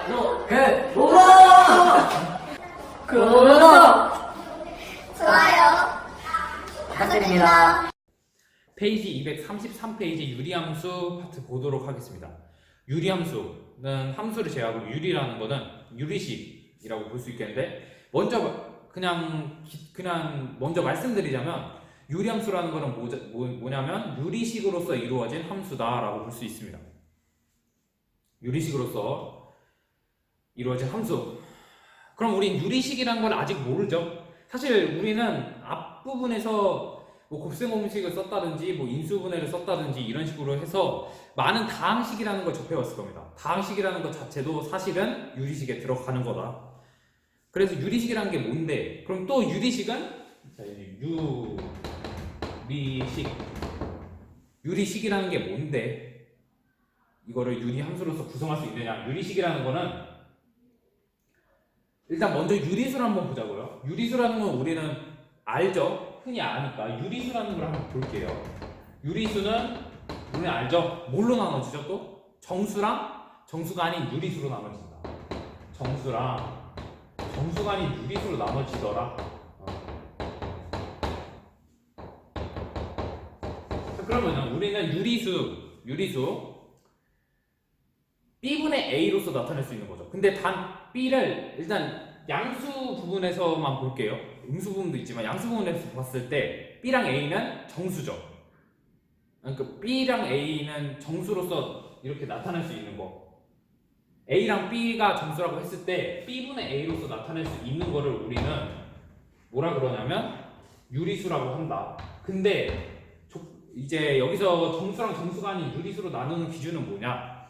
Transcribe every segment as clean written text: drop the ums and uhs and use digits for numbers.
구독! 좋아요 부탁드립니다. 페이지 233페이지 유리함수 파트 보도록 하겠습니다. 유리함수는 함수를 제외하고 유리라는 거는 유리식이라고 볼 수 있겠는데, 그냥 먼저 말씀드리자면 유리함수라는 거는 뭐냐면 유리식으로서 이루어진 함수다라고 볼 수 있습니다. 유리식으로서 이루어진 함수. 그럼 우린 유리식이라는 걸 아직 모르죠. 사실 우리는 앞부분에서 곱셈공식을 썼다든지 인수분해를 썼다든지 이런 식으로 해서 많은 다항식이라는 걸 접해왔을 겁니다. 다항식이라는 것 자체도 사실은 유리식에 들어가는 거다. 그래서 유리식이라는 게 뭔데? 그럼 또 유리식은 유리식이라는 게 뭔데? 이거를 유리함수로서 구성할 수 있느냐? 유리식이라는 거는 일단 먼저 유리수를 한번 보자고요. 유리수라는 건 우리는 알죠? 흔히 아니까 유리수라는 걸 한번 볼게요. 유리수는 우리는 알죠? 뭘로 나눠지죠 또? 정수가 아닌 유리수로 나눠진다. 정수가 아닌 유리수로 나눠지더라. 그러면 우리는 유리수 B분의 A로서 나타낼 수 있는 거죠. 근데 단 B를 일단 양수 부분에서만 볼게요. 음수 부분도 있지만 양수 부분에서 봤을 때 B랑 A는 정수죠. 그러니까 B랑 A는 정수로서 이렇게 나타낼 수 있는 거. A랑 B가 정수라고 했을 때 B분의 A로서 나타낼 수 있는 거를 우리는 뭐라 그러냐면 유리수라고 한다. 근데 이제 여기서 정수랑 정수가 아닌 유리수로 나누는 기준은 뭐냐?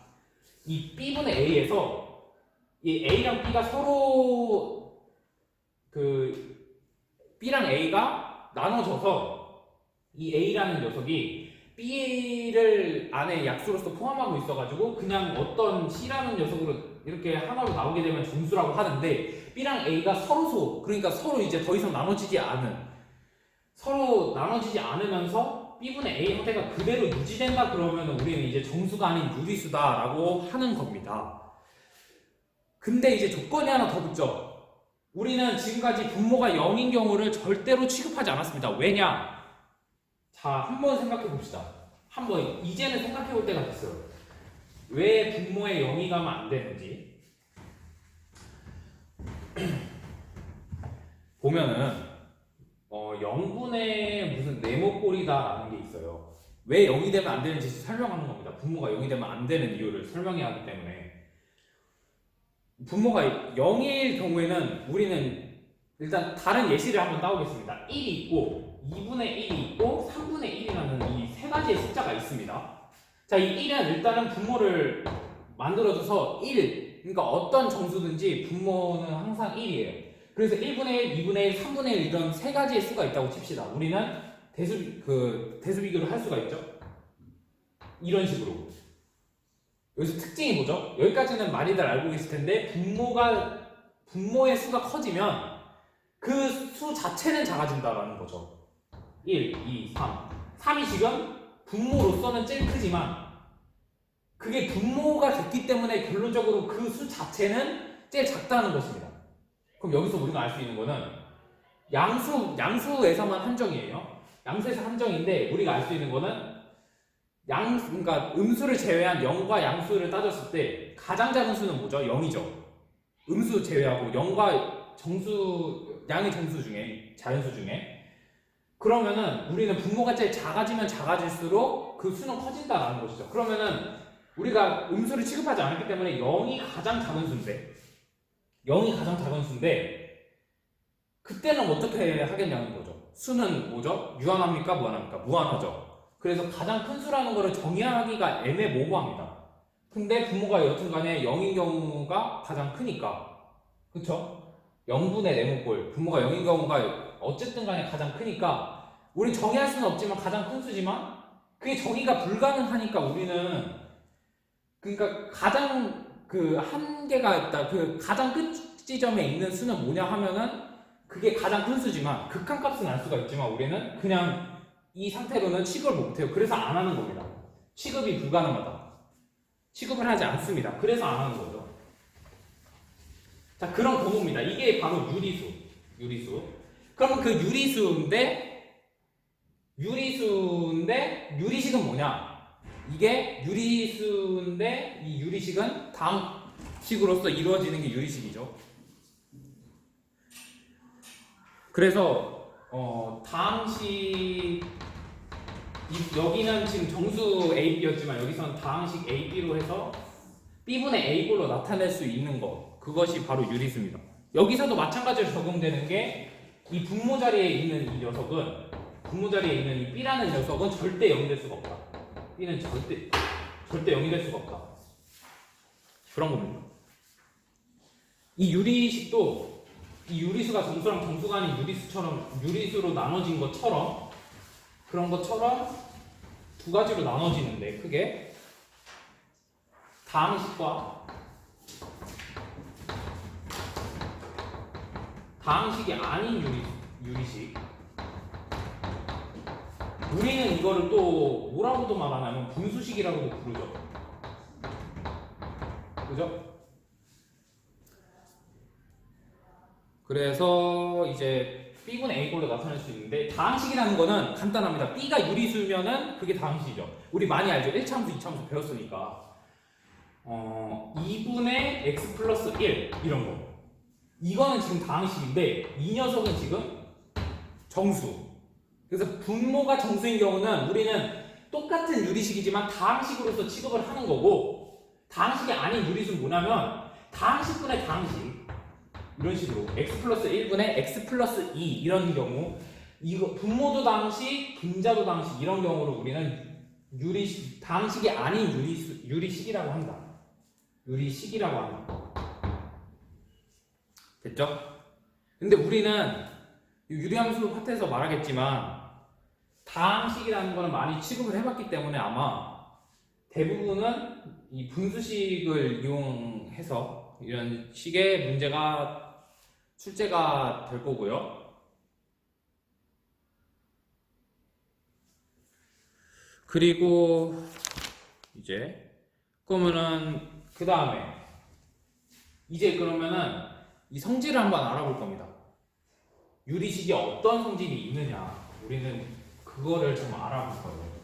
이 B분의 A에서 이 A랑 B가 서로 B랑 A가 나눠져서 이 A라는 녀석이 B를 안에 약수로서 포함하고 있어가지고 그냥 어떤 C라는 녀석으로 이렇게 하나로 나오게 되면 정수라고 하는데, B랑 A가 그러니까 서로 이제 더 이상 서로 나눠지지 않으면서 B분의 A 형태가 그대로 유지된다 그러면 우리는 이제 정수가 아닌 유리수다라고 하는 겁니다. 근데 이제 조건이 하나 더 붙죠. 우리는 지금까지 분모가 0인 경우를 절대로 취급하지 않았습니다. 왜냐? 자, 한번 생각해 봅시다. 이제는 생각해 볼 때가 됐어요. 왜 분모에 0이 가면 안 되는지. 보면은 0분의 무슨 네모꼴이다라는 게 있어요. 왜 0이 되면 안 되는지 설명하는 겁니다. 분모가 0이 되면 안 되는 이유를 설명해야 하기 때문에. 분모가 0일 경우에는 우리는 일단 다른 예시를 한번 따오겠습니다. 1이 있고 2분의 1이 있고 3분의 1이라는 이 세 가지의 숫자가 있습니다. 자, 이 1은 일단은 분모를 만들어줘서 1, 그러니까 어떤 정수든지 분모는 항상 1이에요. 그래서 1분의 1, 2분의 1, 3분의 1 이런 세 가지의 수가 있다고 칩시다. 우리는 대수비교를 할 수가 있죠. 이런 식으로. 여기서 특징이 뭐죠? 여기까지는 많이들 알고 계실 텐데 분모의 수가 커지면 그 수 자체는 작아진다라는 거죠. 1, 2, 3. 3이 지금 분모로서는 제일 크지만 그게 분모가 됐기 때문에 결론적으로 그 수 자체는 제일 작다는 것입니다. 그럼 여기서 우리가 알 수 있는 거는 양수에서만 한정이에요. 양수에서 한정인데 우리가 알 수 있는 거는 그러니까 음수를 제외한 0과 양수를 따졌을 때 가장 작은 수는 뭐죠? 0이죠. 음수 제외하고 0과 양의 정수 중에, 자연수 중에. 그러면은 우리는 분모가 제일 작아지면 작아질수록 그 수는 커진다라는 것이죠. 그러면은 우리가 음수를 취급하지 않았기 때문에 0이 가장 작은 수인데 그때는 어떻게 하겠냐는 거죠. 수는 뭐죠? 유한합니까? 무한합니까? 무한하죠. 그래서 가장 큰 수라는 거를 정의하기가 애매모호합니다. 근데 분모가 여튼 간에 0인 경우가 가장 크니까, 그쵸? 0분의 네모꼴, 분모가 0인 경우가 어쨌든 간에 가장 크니까 우리 정의할 수는 없지만 가장 큰 수지만 그게 정의가 불가능하니까 우리는, 그러니까 가장 한계가 있다. 가장 끝 지점에 있는 수는 뭐냐 하면은 그게 가장 큰 수지만 극한값은 알 수가 있지만 우리는 그냥 이 상태로는 취급을 못해요. 그래서 안 하는 겁니다. 취급이 불가능하다. 취급을 하지 않습니다. 그래서 안 하는 거죠. 자, 그런 경우입니다. 이게 바로 유리수. 그러면 그 유리수인데 유리식은 뭐냐? 이게 유리수인데 이 유리식은 다항식으로서 이루어지는 게 유리식이죠. 그래서 다항식 여기는 지금 정수 AB였지만 여기서는 다항식 AB로 해서 B분의 A꼴로 나타낼 수 있는 것, 그것이 바로 유리수입니다. 여기서도 마찬가지로 적용되는 게 이 분모 자리에 있는 이 녀석은 이 B라는 녀석은 절대 0이 될 수가 없다. B는 절대 0이 될 수가 없다. 그런 겁니다. 이 유리식도 이 유리수가 정수랑 정수가 아닌 유리수로 나눠진 것처럼 그런 것처럼 두 가지로 나눠지는데 크게 다항식이 아닌 유리식. 우리는 이거를 또 뭐라고도 말하냐면 분수식이라고도 부르죠. 그죠? 그래서 이제 B분의 A꼴로 나타낼 수 있는데 다항식이라는 거는 간단합니다. B가 유리수면은 그게 다항식이죠. 우리 많이 알죠. 1차함수, 2차함수 배웠으니까 2분의 x 플러스 1 이런 거. 이거는 지금 다항식인데 이 녀석은 지금 정수. 그래서 분모가 정수인 경우는 우리는 똑같은 유리식이지만 다항식으로서 취급을 하는 거고, 다항식이 아닌 유리수는 뭐냐면 다항식분의 다항식 이런 식으로 x 플러스 1분의 x 플러스 2 이런 경우, 이거 분모도 다항식, 분자도 다항식 이런 경우를 우리는 다항식이 아닌 유리식이라고 한다. 유리식이라고 한다. 됐죠? 근데 우리는 유리함수 파트에서 말하겠지만 다항식이라는 거는 많이 취급을 해봤기 때문에 아마 대부분은 이 분수식을 이용해서 이런 식의 문제가 출제가 될 거고요. 그리고 이제 그러면은 그 다음에 이제 그러면은 이 성질을 한번 알아볼 겁니다. 유리식이 어떤 성질이 있느냐, 우리는 그거를 좀 알아볼 거예요.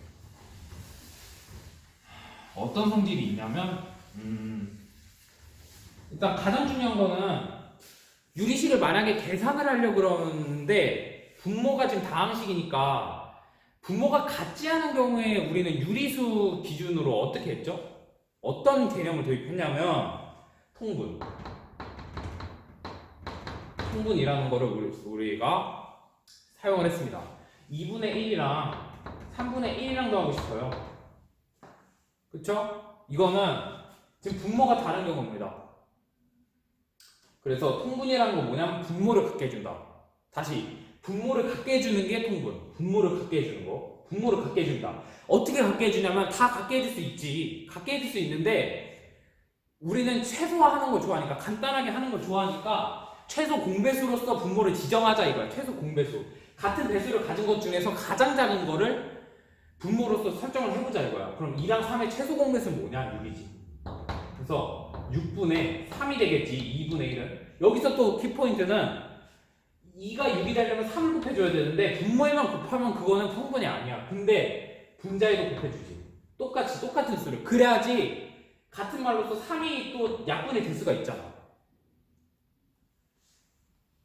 어떤 성질이 있냐면 일단 가장 중요한 거는 유리식을 만약에 계산을 하려고 그러는데 분모가 지금 다항식이니까 분모가 같지 않은 경우에 우리는 유리수 기준으로 어떻게 했죠? 어떤 개념을 도입했냐면 통분이라는 거를 우리가 사용을 했습니다. 2분의 1이랑 3분의 1이랑 더하고 싶어요. 그쵸? 이거는 지금 분모가 다른 경우입니다. 그래서 통분이라는 건 뭐냐면 분모를 갖게 해준다. 다시 분모를 갖게 해주는 게 통분. 분모를 갖게 해주는 거. 분모를 갖게 해준다. 어떻게 갖게 해주냐면 다 갖게 해줄 수 있지. 갖게 해줄 수 있는데 우리는 최소화하는 걸 좋아하니까, 간단하게 하는 걸 좋아하니까 최소 공배수로서 분모를 지정하자 이거야. 최소 공배수. 같은 배수를 가진 것 중에서 가장 작은 거를 분모로서 설정을 해보자 이거야. 그럼 2랑 3의 최소 공배수는 뭐냐? 6이지. 그래서 6분의 3이 되겠지. 2분의 1은. 여기서 또 키포인트는 2가 6이 되려면 3을 곱해줘야 되는데 분모에만 곱하면 그거는 통분이 아니야. 근데 분자에도 곱해주지. 똑같은 수를. 그래야지 같은 말로서 3이 또 약분이 될 수가 있잖아.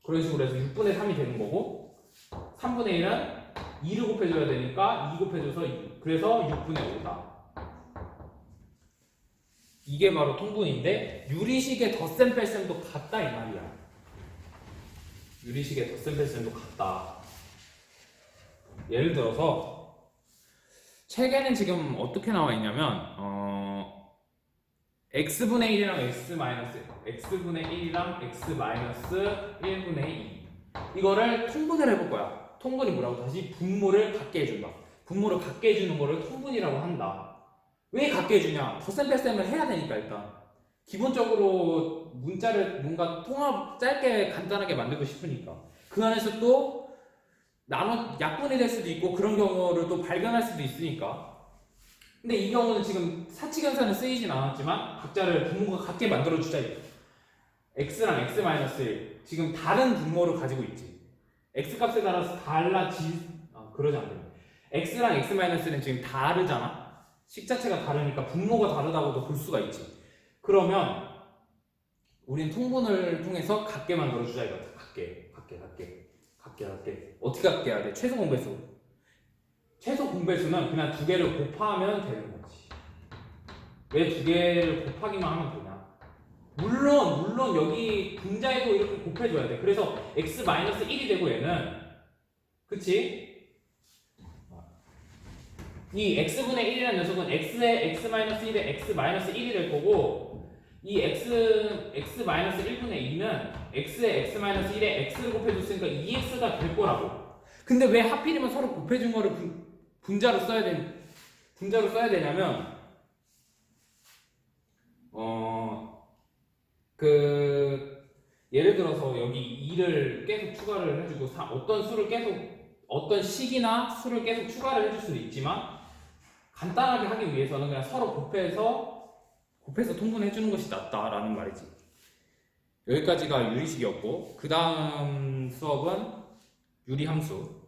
그런 식으로 해서 6분의 3이 되는 거고, 3분의 1은 2를 곱해줘야 되니까 2 곱해줘서 2. 그래서 6분의 5다. 이게 바로 통분인데 유리식의 덧셈 뺄셈도 같다 이 말이야. 유리식의 덧셈 뺄셈도 같다. 예를 들어서 책에는 지금 어떻게 나와 있냐면 x분의 1이랑 x분의 1이랑 x-1분의 2 이거를 통분을 해볼 거야. 통분이 뭐라고? 다시 분모를 갖게 해준다. 분모를 갖게 해주는 거를 통분이라고 한다. 왜 갖게 해주냐? 덧셈 뺄셈을 해야 되니까. 일단 기본적으로 문자를 뭔가 통합 짧게 간단하게 만들고 싶으니까 그 안에서 또 약분이 될 수도 있고 그런 경우를 또 발견할 수도 있으니까. 근데 이 경우는 지금 사칙연산은 쓰이진 않았지만 각자를 분모가 같게 만들어주자. x랑 x-1 지금 다른 분모를 가지고 있지. x값에 따라서 그러지 않네. x랑 x-는 지금 다르잖아. 식 자체가 다르니까 분모가 다르다고도 볼 수가 있지. 그러면 우린 통분을 통해서 같게 만들어주자 이거다. 같게. 어떻게 같게 해야 돼? 최소 공배수. 최소 공배수는 그냥 두 개를 곱하면 되는 거지. 왜 두 개를 곱하기만 하면 되냐? 물론 여기 분자에도 이렇게 곱해줘야 돼. 그래서 x-1이 되고 얘는 그치? 이 x분의 1이라는 녀석은 x의 x-1의 x-1이 될 거고 이 x-1분의 2는 x의 x-1에 x를 곱해줬으니까 2x가 될 거라고. 근데 왜 하필이면 서로 곱해준 거를 분자로 써야 되냐면 예를 들어서 여기 2를 계속 추가를 해주고 어떤 식이나 수를 계속 추가를 해줄 수도 있지만 간단하게 하기 위해서는 그냥 서로 곱해서 통분해 주는 것이 낫다라는 말이지. 여기까지가 유리식이었고 그 다음 수업은 유리함수.